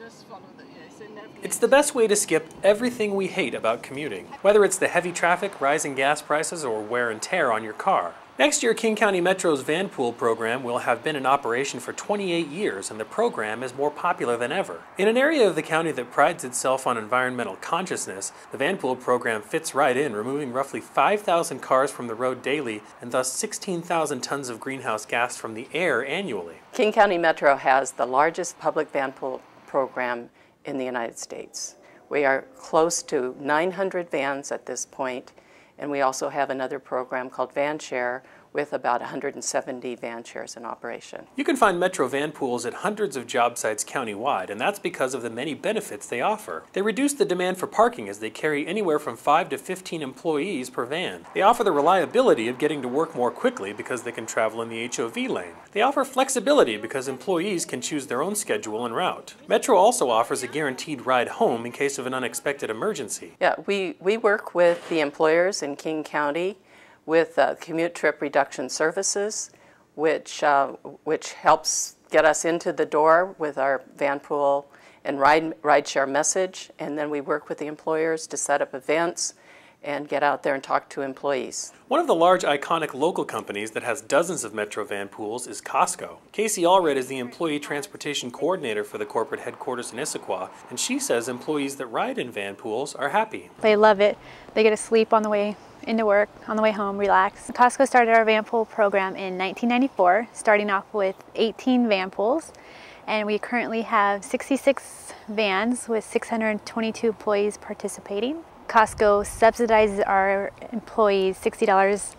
just follow the, yes, and It's the best way to skip everything we hate about commuting, whether it's the heavy traffic, rising gas prices, or wear and tear on your car. Next year, King County Metro's Vanpool program will have been in operation for 28 years, and the program is more popular than ever. In an area of the county that prides itself on environmental consciousness, the Vanpool program fits right in, removing roughly 5,000 cars from the road daily and thus 16,000 tons of greenhouse gas from the air annually. King County Metro has the largest public Vanpool program in the United States. We are close to 900 vans at this point. And we also have another program called Van Share with about 170 van shares in operation. You can find Metro Vanpools at hundreds of job sites countywide, and that's because of the many benefits they offer. They reduce the demand for parking as they carry anywhere from 5 to 15 employees per van. They offer the reliability of getting to work more quickly because they can travel in the HOV lane. They offer flexibility because employees can choose their own schedule and route. Metro also offers a guaranteed ride home in case of an unexpected emergency. Yeah, we work with the employers in King County with commute trip reduction services, which helps get us into the door with our Vanpool and rideshare message, and then we work with the employers to set up events and get out there and talk to employees. One of the large iconic local companies that has dozens of Metro Vanpools is Costco. Casey Allred is the employee transportation coordinator for the corporate headquarters in Issaquah, and she says employees that ride in Vanpools are happy. They love it. They get to sleep on the way into work, on the way home, relax. Costco started our Vanpool program in 1994, starting off with 18 Vanpools, and we currently have 66 vans with 622 employees participating. Costco subsidizes our employees $60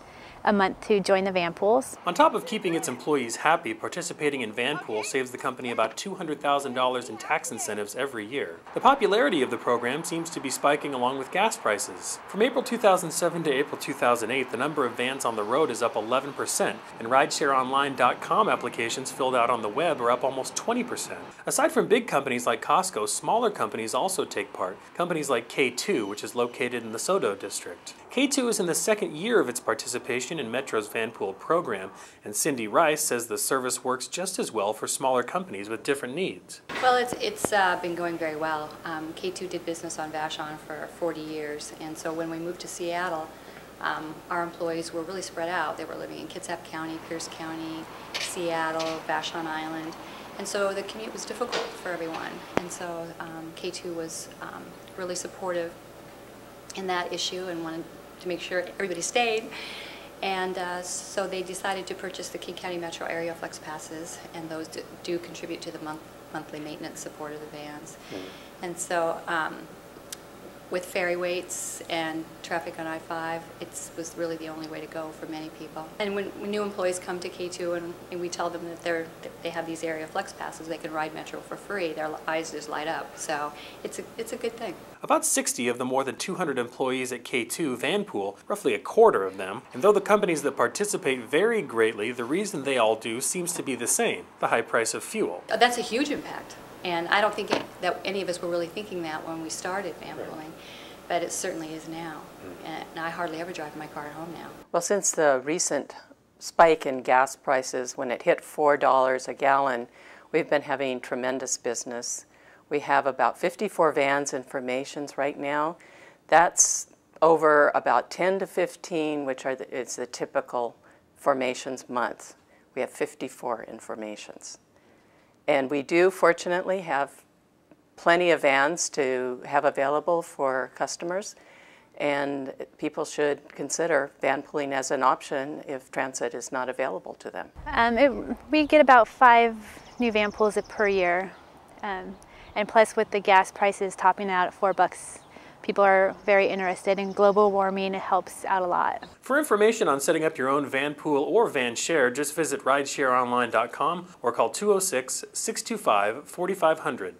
a month to join the Vanpools. On top of keeping its employees happy, participating in Vanpool saves the company about $200,000 in tax incentives every year. The popularity of the program seems to be spiking along with gas prices. From April 2007 to April 2008, the number of vans on the road is up 11%, and RideshareOnline.com applications filled out on the web are up almost 20%. Aside from big companies like Costco, smaller companies also take part. Companies like K2, which is located in the Soto district. K2 is in the second year of its participation in Metro's Vanpool program, and Cindy Rice says the service works just as well for smaller companies with different needs. Well, it's been going very well. K2 did business on Vashon for 40 years, and so when we moved to Seattle, our employees were really spread out. They were living in Kitsap County, Pierce County, Seattle, Vashon Island, and so the commute was difficult for everyone. And so K2 was really supportive in that issue and wanted to make sure everybody stayed. And so they decided to purchase the King County Metro Area Flex Passes, and those do contribute to the monthly maintenance support of the vans. Mm-hmm. And so with ferry waits and traffic on I-5, it was really the only way to go for many people. And when new employees come to K2 and we tell them that they have these area flex passes, they can ride Metro for free, their eyes just light up. So it's a good thing. About 60 of the more than 200 employees at K2 Vanpool, roughly a quarter of them, and though the companies that participate vary greatly, the reason they all do seems to be the same: the high price of fuel. That's a huge impact. And I don't think that any of us were really thinking that when we started vanpooling, but it certainly is now. And I hardly ever drive my car at home now. Well, since the recent spike in gas prices, when it hit $4 a gallon, we've been having tremendous business. We have about 54 vans and formations right now. That's over about 10 to 15, which is the typical formations month. We have 54 in formations. And we do, fortunately, have plenty of vans to have available for customers, and people should consider vanpooling as an option if transit is not available to them. We get about 5 new Vanpools per year, and plus with the gas prices topping out at $4, people are very interested in global warming. It helps out a lot. For information on setting up your own Vanpool or Van Share, just visit RideshareOnline.com or call 206-625-4500.